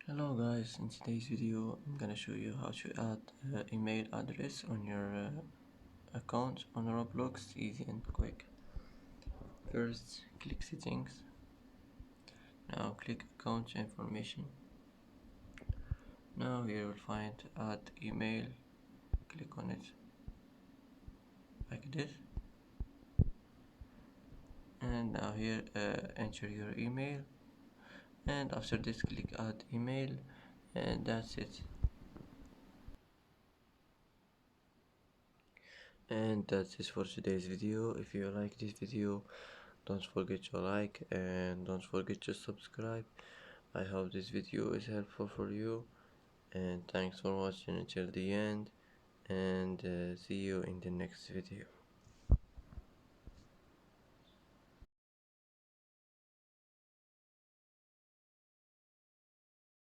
Hello guys, in today's video I'm gonna show you how to add email address on your account on Roblox, easy and quick. First click settings, now click account information. Now here you will find add email, click on it like this, and now here enter your email, and after this click add email, and that's it. And that's it for today's video. If you like this video, don't forget to like and don't forget to subscribe. I hope this video is helpful for you, and thanks for watching until the end, and see you in the next video.